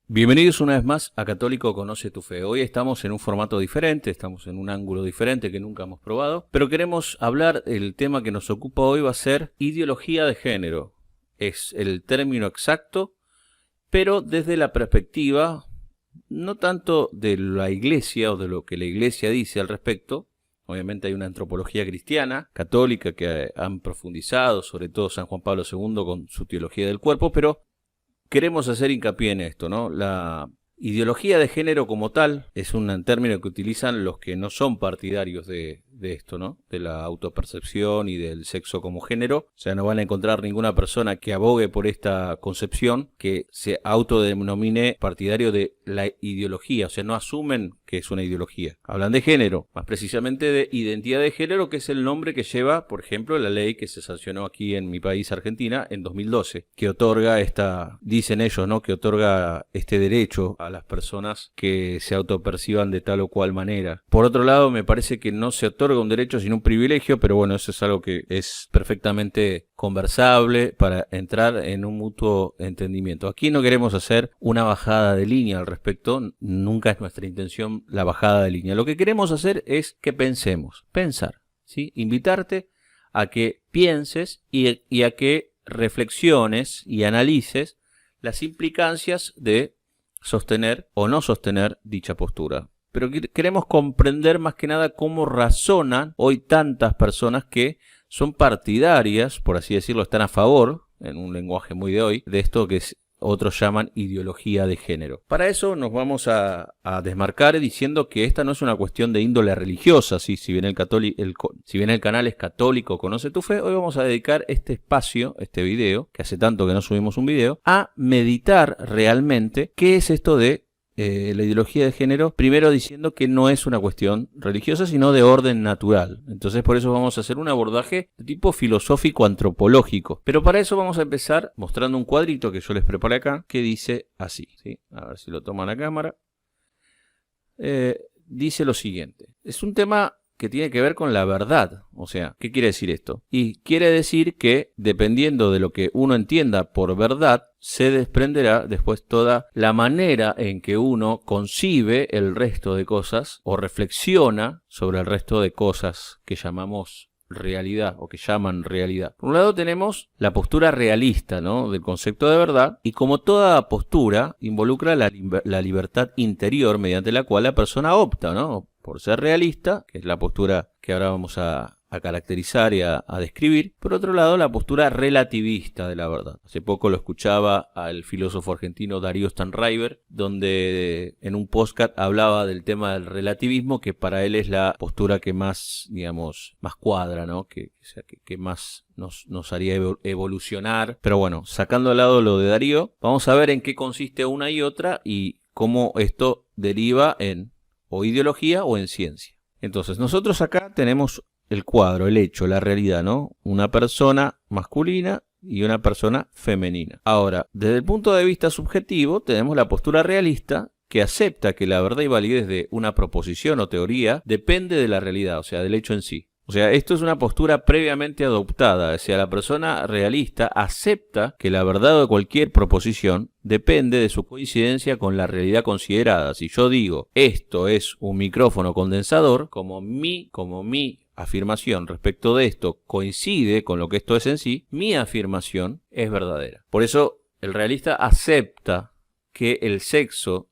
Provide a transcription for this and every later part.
Bienvenidos una vez más a Católico Conoce tu Fe. Hoy estamos en un formato diferente, estamos en un ángulo diferente que nunca hemos probado, pero queremos hablar, el tema que nos ocupa hoy va a ser ideología de género. Es el término exacto, pero desde la perspectiva no tanto de la Iglesia o de lo que la Iglesia dice al respecto. Obviamente hay una antropología cristiana, católica, que han profundizado, sobre todo San Juan Pablo II con su teología del cuerpo, pero queremos hacer hincapié en esto, ¿no? La ideología de género como tal es un término que utilizan los que no son partidarios de esto, ¿no? De la autopercepción y del sexo como género. O sea, no van a encontrar ninguna persona que abogue por esta concepción que se autodenomine partidario de la ideología. O sea, no asumen que es una ideología. Hablan de género, más precisamente de identidad de género, que es el nombre que lleva, por ejemplo, la ley que se sancionó aquí en mi país, Argentina, en 2012, que otorga dicen ellos, ¿no? Que otorga este derecho a las personas que se autoperciban de tal o cual manera. Por otro lado, me parece que no se otorga un derecho sino un privilegio, pero bueno, eso es algo que es perfectamente conversable para entrar en un mutuo entendimiento. Aquí no queremos hacer una bajada de línea al respecto, nunca es nuestra intención la bajada de línea. Lo que queremos hacer es que pensar, ¿sí? Invitarte a que pienses y a que reflexiones y analices las implicancias de sostener o no sostener dicha postura. Pero queremos comprender más que nada cómo razonan hoy tantas personas que son partidarias, por así decirlo, están a favor, en un lenguaje muy de hoy, de esto que otros llaman ideología de género. Para eso nos vamos a desmarcar diciendo que esta no es una cuestión de índole religiosa, ¿sí? Si bien el canal es Católico Conoce tu Fe, hoy vamos a dedicar este espacio, este video, que hace tanto que no subimos un video, a meditar realmente qué es esto de la ideología de género, primero diciendo que no es una cuestión religiosa, sino de orden natural. Entonces por eso vamos a hacer un abordaje de tipo filosófico-antropológico. Pero para eso vamos a empezar mostrando un cuadrito que yo les preparé acá, que dice así, ¿sí? A ver si lo toma la cámara. Dice lo siguiente. Es un tema que tiene que ver con la verdad. O sea, ¿qué quiere decir esto? Y quiere decir que dependiendo de lo que uno entienda por verdad, se desprenderá después toda la manera en que uno concibe el resto de cosas o reflexiona sobre el resto de cosas que llamamos realidad o que llaman realidad. Por un lado tenemos la postura realista, ¿no? Del concepto de verdad, y como toda postura involucra la libertad interior mediante la cual la persona opta, ¿no? Por ser realista, que es la postura que ahora vamos a caracterizar y a describir. Por otro lado, la postura relativista de la verdad. Hace poco lo escuchaba al filósofo argentino Darío Stanraiver, donde en un podcast hablaba del tema del relativismo, que para él es la postura que más, digamos, más cuadra, ¿no? Que más nos haría evolucionar. Pero bueno, sacando al lado lo de Darío, vamos a ver en qué consiste una y otra y cómo esto deriva en o ideología o en ciencia. Entonces, nosotros acá tenemos el cuadro, el hecho, la realidad, ¿no? Una persona masculina y una persona femenina. Ahora, desde el punto de vista subjetivo, tenemos la postura realista que acepta que la verdad y validez de una proposición o teoría depende de la realidad, o sea, del hecho en sí. O sea, esto es una postura previamente adoptada. O sea, la persona realista acepta que la verdad de cualquier proposición depende de su coincidencia con la realidad considerada. Si yo digo, esto es un micrófono condensador, como mi afirmación respecto de esto coincide con lo que esto es en sí, mi afirmación es verdadera. Por eso, el realista acepta que el sexo,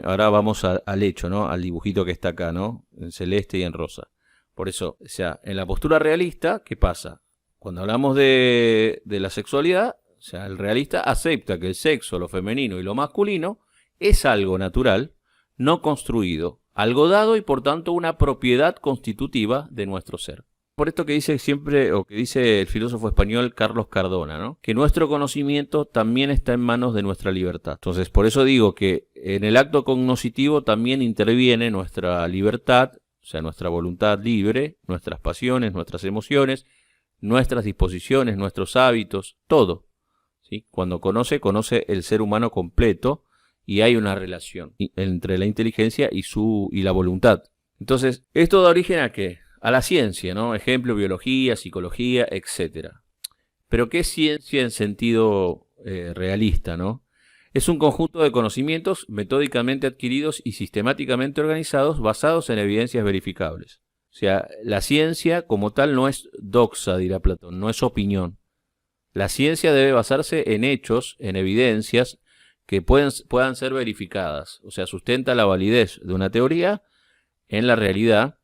ahora vamos al hecho, ¿no? Al dibujito que está acá, ¿no? En celeste y en rosa. Por eso, o sea, en la postura realista, ¿qué pasa? Cuando hablamos de la sexualidad, o sea, el realista acepta que el sexo, lo femenino y lo masculino es algo natural, no construido, algo dado y por tanto una propiedad constitutiva de nuestro ser. Por esto que dice siempre, o que dice el filósofo español Carlos Cardona, ¿no? Que nuestro conocimiento también está en manos de nuestra libertad. Entonces, por eso digo que en el acto cognoscitivo también interviene nuestra libertad, o sea, nuestra voluntad libre, nuestras pasiones, nuestras emociones, nuestras disposiciones, nuestros hábitos, todo, ¿sí? Cuando conoce el ser humano completo y hay una relación entre la inteligencia y la voluntad. Entonces, ¿esto da origen a qué? A la ciencia, ¿no? Ejemplo, biología, psicología, etc. Pero ¿qué es ciencia en sentido realista, ¿no? Es un conjunto de conocimientos metódicamente adquiridos y sistemáticamente organizados basados en evidencias verificables. O sea, la ciencia como tal no es doxa, dirá Platón, no es opinión. La ciencia debe basarse en hechos, en evidencias que puedan ser verificadas. O sea, sustenta la validez de una teoría en la realidad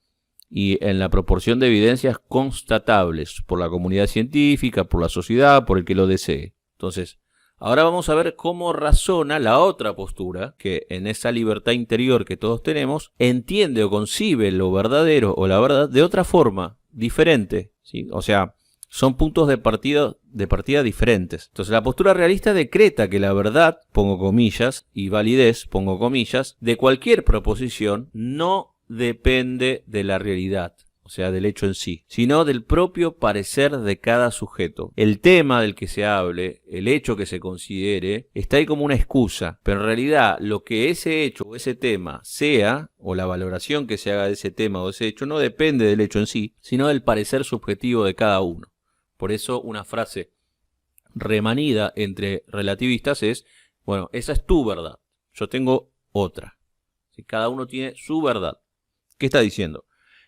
y en la proporción de evidencias constatables por la comunidad científica, por la sociedad, por el que lo desee. Entonces, ahora vamos a ver cómo razona la otra postura, que en esa libertad interior que todos tenemos, entiende o concibe lo verdadero o la verdad de otra forma, diferente, ¿sí? O sea, son puntos de partida diferentes. Entonces, la postura realista decreta que la verdad, pongo comillas, y validez, pongo comillas, de cualquier proposición no depende de la realidad, o sea, del hecho en sí, sino del propio parecer de cada sujeto. El tema del que se hable, el hecho que se considere, está ahí como una excusa, pero en realidad lo que ese hecho o ese tema sea, o la valoración que se haga de ese tema o ese hecho, no depende del hecho en sí, sino del parecer subjetivo de cada uno. Por eso una frase remanida entre relativistas es, bueno, esa es tu verdad, yo tengo otra. Cada uno tiene su verdad. ¿Qué está diciendo?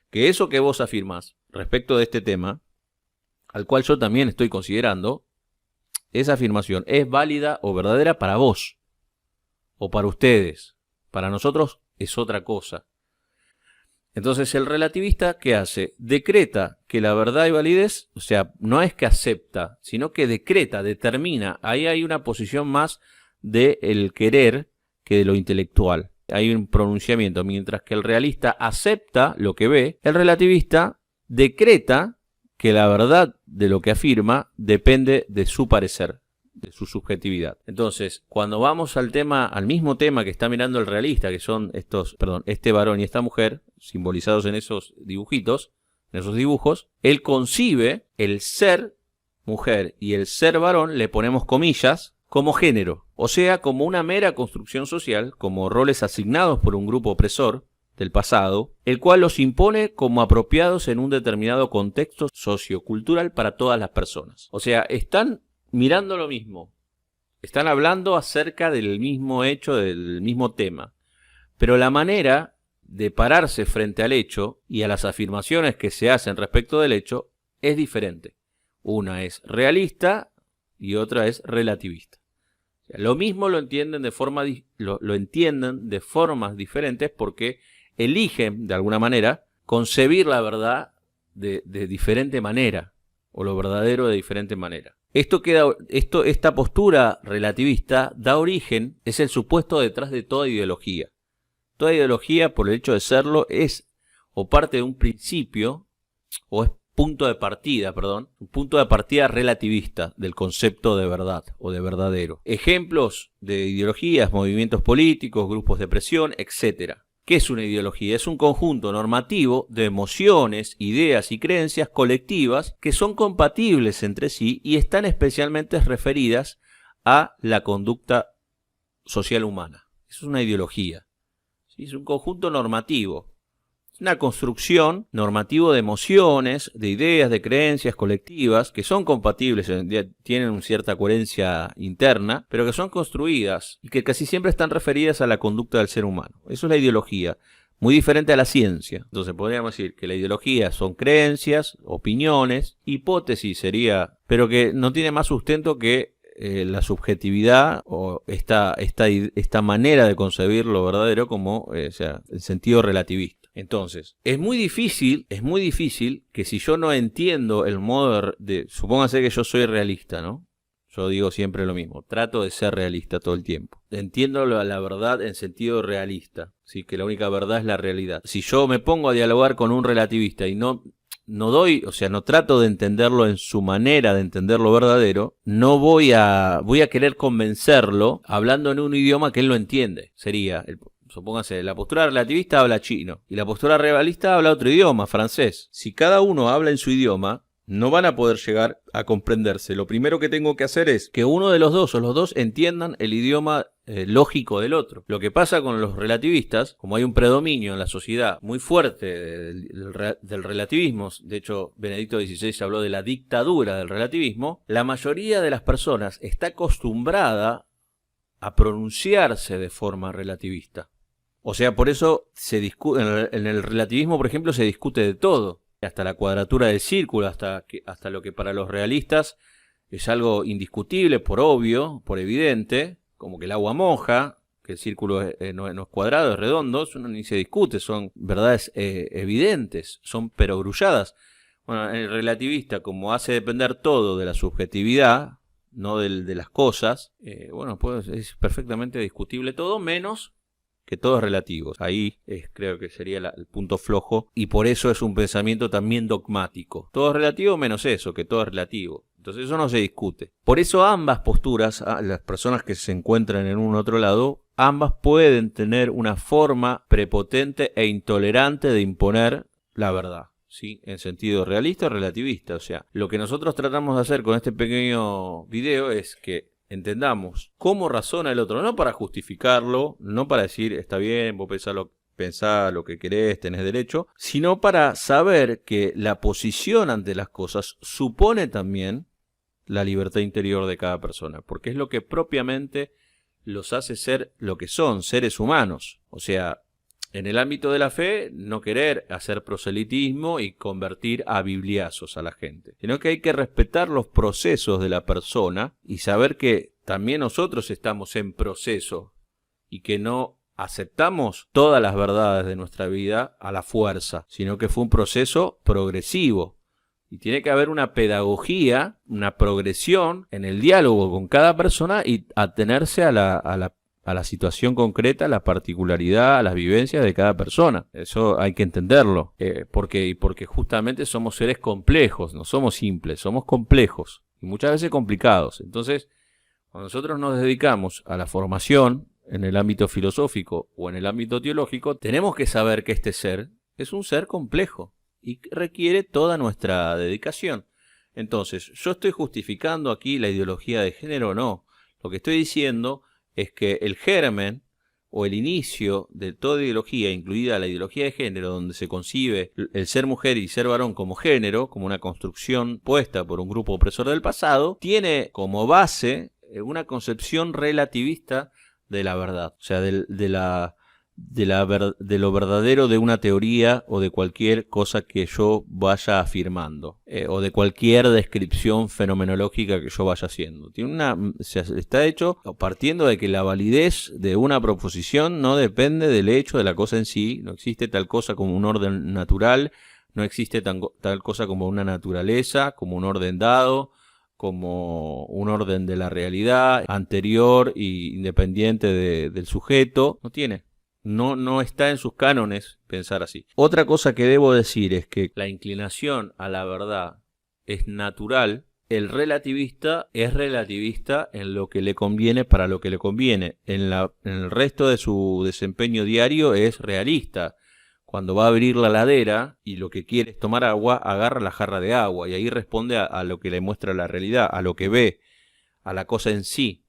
Que eso que vos afirmás respecto de este tema, al cual yo también estoy considerando, esa afirmación es válida o verdadera para vos o para ustedes. Para nosotros es otra cosa. Entonces el relativista, ¿qué hace? Decreta que la verdad y validez, o sea, no es que acepta, sino que decreta, determina. Ahí hay una posición más del querer que de lo intelectual. Hay un pronunciamiento, mientras que el realista acepta lo que ve, el relativista decreta que la verdad de lo que afirma depende de su parecer, de su subjetividad. Entonces, cuando vamos al mismo tema que está mirando el realista, que son este varón y esta mujer, simbolizados en esos dibujitos, en esos dibujos, él concibe el ser mujer y el ser varón, le ponemos comillas, como género, o sea, como una mera construcción social, como roles asignados por un grupo opresor del pasado, el cual los impone como apropiados en un determinado contexto sociocultural para todas las personas. O sea, están mirando lo mismo, están hablando acerca del mismo hecho, del mismo tema, pero la manera de pararse frente al hecho y a las afirmaciones que se hacen respecto del hecho es diferente. Una es realista y otra es relativista. Lo mismo lo entienden lo entienden de formas diferentes porque eligen, de alguna manera, concebir la verdad de diferente manera, o lo verdadero de diferente manera. Esta postura relativista da origen, es el supuesto detrás de toda ideología. Toda ideología, por el hecho de serlo, es o parte de un principio, o es un punto de partida relativista del concepto de verdad o de verdadero. Ejemplos de ideologías, movimientos políticos, grupos de presión, etc. ¿Qué es una ideología? Es un conjunto normativo de emociones, ideas y creencias colectivas que son compatibles entre sí y están especialmente referidas a la conducta social humana. Eso es una ideología. ¿Sí? Es un conjunto normativo. Una construcción normativa de emociones, de ideas, de creencias colectivas que son compatibles, tienen cierta coherencia interna, pero que son construidas y que casi siempre están referidas a la conducta del ser humano. Eso es la ideología, muy diferente a la ciencia. Entonces podríamos decir que la ideología son creencias, opiniones, hipótesis sería, pero que no tiene más sustento que la subjetividad o esta manera de concebir lo verdadero como el sentido relativista. Entonces, es muy difícil que si yo no entiendo el modo supóngase que yo soy realista, ¿no? Yo digo siempre lo mismo, trato de ser realista todo el tiempo. Entiendo la verdad en sentido realista, ¿sí? Que la única verdad es la realidad. Si yo me pongo a dialogar con un relativista y no trato de entenderlo en su manera de entender lo verdadero, voy a querer convencerlo hablando en un idioma que él no entiende. Supóngase, la postura relativista habla chino y la postura realista habla otro idioma, francés. Si cada uno habla en su idioma, no van a poder llegar a comprenderse. Lo primero que tengo que hacer es que uno de los dos o los dos entiendan el idioma lógico del otro. Lo que pasa con los relativistas, como hay un predominio en la sociedad muy fuerte del relativismo, de hecho Benedicto XVI habló de la dictadura del relativismo, la mayoría de las personas está acostumbrada a pronunciarse de forma relativista. O sea, por eso en el relativismo, por ejemplo, se discute de todo, hasta la cuadratura del círculo, hasta lo que para los realistas es algo indiscutible, por obvio, por evidente, como que el agua moja, que el círculo no es cuadrado, es redondo, eso ni se discute, son verdades evidentes, son perogrulladas. Bueno, el relativista, como hace depender todo de la subjetividad, no de las cosas, bueno, pues es perfectamente discutible todo, menos que todo es relativo. Ahí creo que sería el punto flojo, y por eso es un pensamiento también dogmático. Todo es relativo menos eso, que todo es relativo. Entonces eso no se discute. Por eso ambas posturas, las personas que se encuentran en un otro lado, ambas pueden tener una forma prepotente e intolerante de imponer la verdad, ¿sí? En sentido realista o relativista. O sea, lo que nosotros tratamos de hacer con este pequeño video es que entendamos cómo razona el otro, no para justificarlo, no para decir está bien, vos pensá lo que querés, tenés derecho, sino para saber que la posición ante las cosas supone también la libertad interior de cada persona, porque es lo que propiamente los hace ser lo que son, seres humanos. O sea, en el ámbito de la fe, no querer hacer proselitismo y convertir a bibliazos a la gente, sino que hay que respetar los procesos de la persona y saber que también nosotros estamos en proceso y que no aceptamos todas las verdades de nuestra vida a la fuerza, sino que fue un proceso progresivo. Y tiene que haber una pedagogía, una progresión en el diálogo con cada persona y atenerse a la situación concreta, a la particularidad, a las vivencias de cada persona. Eso hay que entenderlo, porque justamente somos seres complejos, no somos simples, somos complejos y muchas veces complicados. Entonces, cuando nosotros nos dedicamos a la formación en el ámbito filosófico o en el ámbito teológico, tenemos que saber que este ser es un ser complejo y requiere toda nuestra dedicación. Entonces, ¿yo estoy justificando aquí la ideología de género? No. Lo que estoy diciendo es que el germen o el inicio de toda ideología, incluida la ideología de género, donde se concibe el ser mujer y ser varón como género, como una construcción puesta por un grupo opresor del pasado, tiene como base una concepción relativista de la verdad, o sea, de lo verdadero de una teoría o de cualquier cosa que yo vaya afirmando, o de cualquier descripción fenomenológica que yo vaya haciendo. Está hecho partiendo de que la validez de una proposición no depende del hecho de la cosa en sí. No existe tal cosa como un orden natural, no existe tal cosa como una naturaleza, como un orden dado, como un orden de la realidad anterior e independiente del sujeto. No tiene. No está en sus cánones pensar así. Otra cosa que debo decir es que la inclinación a la verdad es natural. El relativista es relativista en lo que le conviene para lo que le conviene. En el resto de su desempeño diario es realista. Cuando va a abrir la ladera y lo que quiere es tomar agua, agarra la jarra de agua y ahí responde a lo que le muestra la realidad, a lo que ve, a la cosa en sí.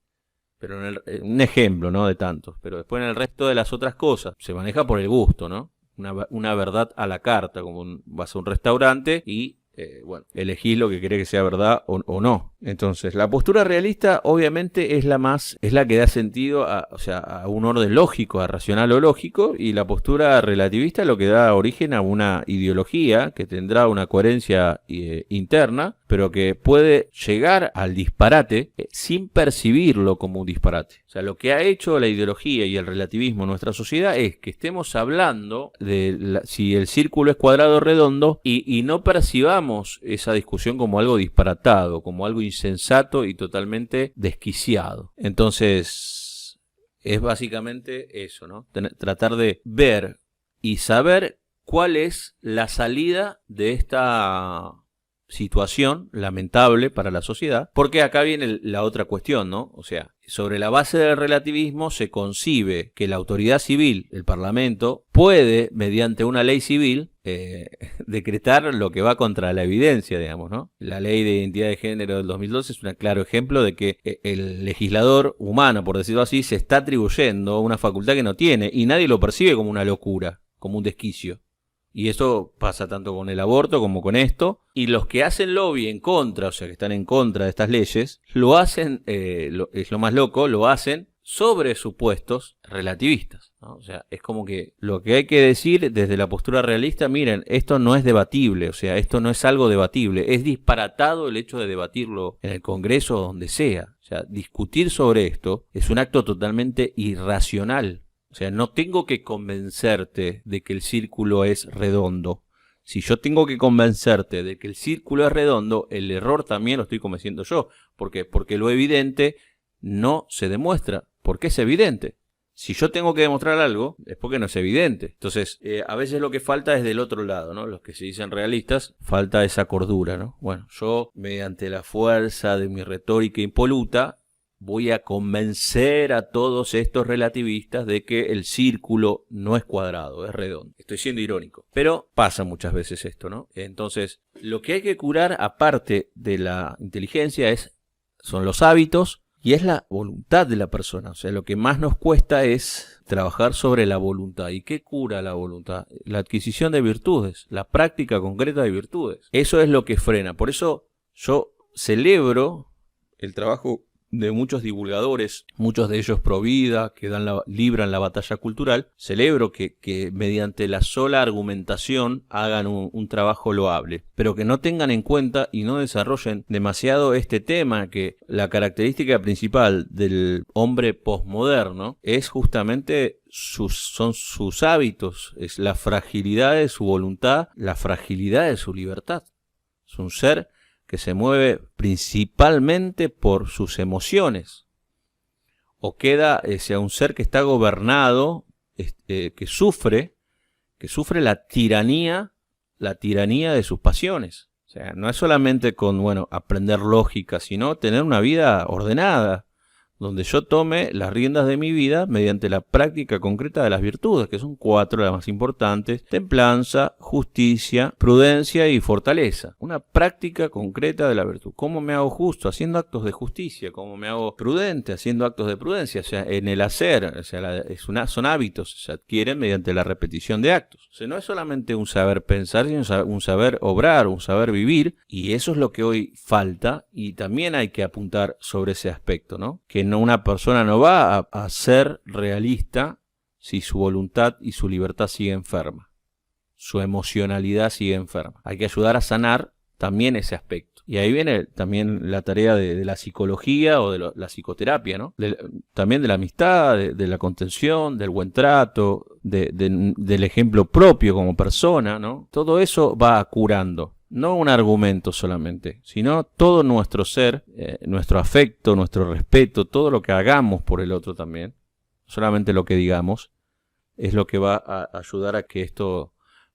Pero un ejemplo, ¿no? De tantos. Pero después en el resto de las otras cosas se maneja por el gusto, ¿no? Una verdad a la carta, como vas a un restaurante y bueno, elegís lo que querés que sea verdad o no. Entonces, la postura realista obviamente es la que da sentido a un orden lógico, a racional o lógico, y la postura relativista lo que da origen a una ideología que tendrá una coherencia interna, pero que puede llegar al disparate sin percibirlo como un disparate. O sea, lo que ha hecho la ideología y el relativismo en nuestra sociedad es que estemos hablando de si el círculo es cuadrado o redondo y no percibamos esa discusión como algo disparatado, como algo insensato y totalmente desquiciado. Entonces, es básicamente eso, ¿no? Tratar de ver y saber cuál es la salida de esta situación lamentable para la sociedad, porque acá viene la otra cuestión, ¿no? O sea, sobre la base del relativismo se concibe que la autoridad civil, el Parlamento, puede, mediante una ley civil, decretar lo que va contra la evidencia, digamos, ¿no? La ley de identidad de género del 2012 es un claro ejemplo de que el legislador humano, por decirlo así, se está atribuyendo una facultad que no tiene y nadie lo percibe como una locura, como un desquicio. Y eso pasa tanto con el aborto como con esto. Y los que hacen lobby en contra, o sea, que están en contra de estas leyes, lo hacen, es lo más loco, lo hacen sobre supuestos relativistas, ¿no? O sea, es como que lo que hay que decir desde la postura realista, miren, esto no es debatible, o sea, esto no es algo debatible, es disparatado el hecho de debatirlo en el Congreso o donde sea. O sea, discutir sobre esto es un acto totalmente irracional. O sea, no tengo que convencerte de que el círculo es redondo. Si yo tengo que convencerte de que el círculo es redondo, el error también lo estoy convenciendo yo. ¿Por qué? Porque lo evidente no se demuestra. Porque es evidente. Si yo tengo que demostrar algo, es porque no es evidente. Entonces, a veces lo que falta es del otro lado, ¿no? Los que se dicen realistas, falta esa cordura, ¿no? Bueno, yo, mediante la fuerza de mi retórica impoluta, voy a convencer a todos estos relativistas de que el círculo no es cuadrado, es redondo. Estoy siendo irónico. Pero pasa muchas veces esto, ¿no? Entonces, lo que hay que curar, aparte de la inteligencia, son los hábitos, y es la voluntad de la persona. O sea, lo que más nos cuesta es trabajar sobre la voluntad. ¿Y qué cura la voluntad? La adquisición de virtudes, la práctica concreta de virtudes. Eso es lo que frena. Por eso yo celebro el trabajo de muchos divulgadores, muchos de ellos pro vida, que libran la batalla cultural. Celebro que mediante la sola argumentación hagan un trabajo loable, pero que no tengan en cuenta y no desarrollen demasiado este tema, que la característica principal del hombre posmoderno es justamente son sus hábitos, es la fragilidad de su voluntad, la fragilidad de su libertad. Es un ser que se mueve principalmente por sus emociones, o queda un ser que está gobernado, que sufre la tiranía de sus pasiones. O sea, no es solamente con, aprender lógica, sino tener una vida ordenada, donde yo tome las riendas de mi vida mediante la práctica concreta de las virtudes, que son 4 las más importantes: templanza, justicia, prudencia y fortaleza. Una práctica concreta de la virtud. ¿Cómo me hago justo? Haciendo actos de justicia. ¿Cómo me hago prudente? Haciendo actos de prudencia. O sea, en el hacer, o sea, son hábitos, se adquieren mediante la repetición de actos. O sea, no es solamente un saber pensar, sino un saber obrar, un saber vivir, y eso es lo que hoy falta, y también hay que apuntar sobre ese aspecto, ¿no? Que una persona no va a ser realista si su voluntad y su libertad sigue enferma, su emocionalidad sigue enferma. Hay que ayudar a sanar también ese aspecto. Y ahí viene también la tarea de la psicología o de la psicoterapia, ¿no? También de la amistad, de la contención, del buen trato, del ejemplo propio como persona, ¿no? Todo eso va curando. No un argumento solamente, sino todo nuestro ser, nuestro afecto, nuestro respeto, todo lo que hagamos por el otro también, solamente lo que digamos, es lo que va a ayudar a que esto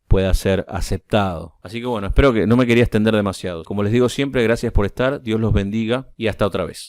pueda ser aceptado. Así que espero que no me quería extender demasiado. Como les digo siempre, gracias por estar, Dios los bendiga y hasta otra vez.